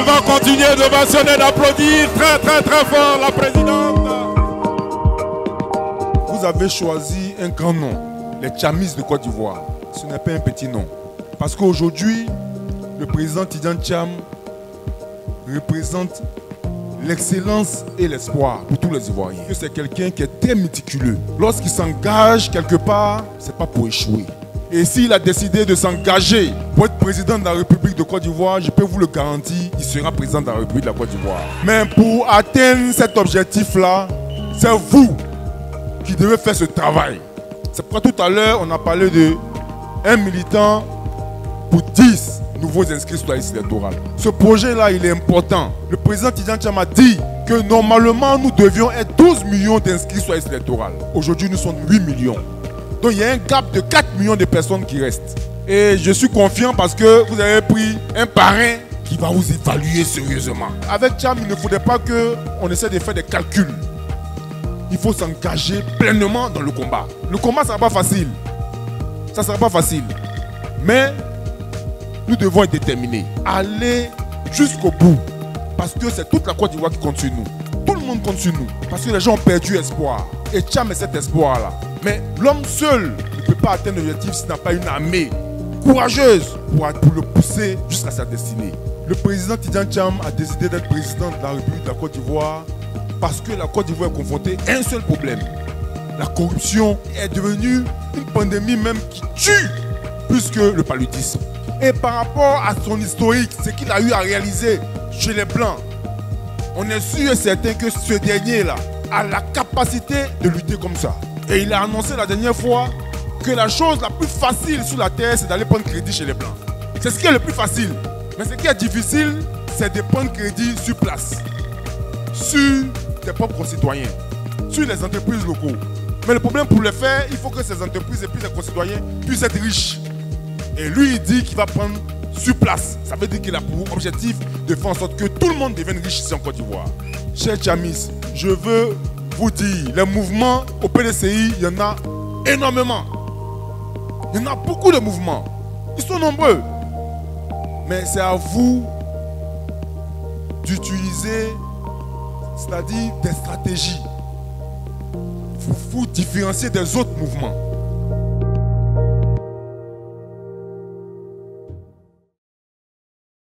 On va continuer de mentionner, d'applaudir très très très fort la présidente. Vous avez choisi un grand nom, les Tchamis de Côte d'Ivoire. Ce n'est pas un petit nom. Parce qu'aujourd'hui, le président Tidjane Thiam représente l'excellence et l'espoir pour tous les Ivoiriens. C'est quelqu'un qui est très méticuleux. Lorsqu'il s'engage quelque part, ce n'est pas pour échouer. Et s'il a décidé de s'engager pour être président de la République de Côte d'Ivoire, je peux vous le garantir, il sera président de la République de la Côte d'Ivoire. Mais pour atteindre cet objectif-là, c'est vous qui devez faire ce travail. C'est pourquoi tout à l'heure, on a parlé de un militant pour 10 nouveaux inscrits sur la liste électorale. Ce projet-là, il est important. Le président Tidjane Thiam a dit que normalement, nous devions être 12 millions d'inscrits sur la liste électorale. Aujourd'hui, nous sommes 8 millions. Donc, il y a un gap de 4 millions de personnes qui restent. Et je suis confiant parce que vous avez pris un parrain qui va vous évaluer sérieusement. Avec Thiam, il ne faudrait pas qu'on essaie de faire des calculs. Il faut s'engager pleinement dans le combat. Le combat, ça ne sera pas facile. Ça ne sera pas facile. Mais nous devons être déterminés. Aller jusqu'au bout. Parce que c'est toute la Côte d'Ivoire qui compte sur nous. Tout le monde compte sur nous. Parce que les gens ont perdu espoir. Et Thiam est cet espoir-là. Mais l'homme seul ne peut pas atteindre l'objectif s'il n'a pas une armée courageuse pour le pousser jusqu'à sa destinée. Le président Tidjane Thiam a décidé d'être président de la République de la Côte d'Ivoire parce que la Côte d'Ivoire est confrontée à un seul problème. La corruption est devenue une pandémie même qui tue plus que le paludisme. Et par rapport à son historique, ce qu'il a eu à réaliser chez les Blancs, on est sûr et certain que ce dernier-là a la capacité de lutter comme ça. Et il a annoncé la dernière fois que la chose la plus facile sur la terre, c'est d'aller prendre crédit chez les Blancs. C'est ce qui est le plus facile. Mais ce qui est difficile, c'est de prendre crédit sur place, sur tes propres concitoyens, sur les entreprises locaux. Mais le problème pour le faire, il faut que ces entreprises et puis les concitoyens puissent être riches. Et lui, il dit qu'il va prendre sur place. Ça veut dire qu'il a pour objectif de faire en sorte que tout le monde devienne riche ici en Côte d'Ivoire. Chers Tchamis, je veux vous dire, les mouvements au PDCI, il y en a énormément. Il y en a beaucoup de mouvements. Ils sont nombreux. Mais c'est à vous d'utiliser, c'est-à-dire des stratégies. Vous différencier des autres mouvements.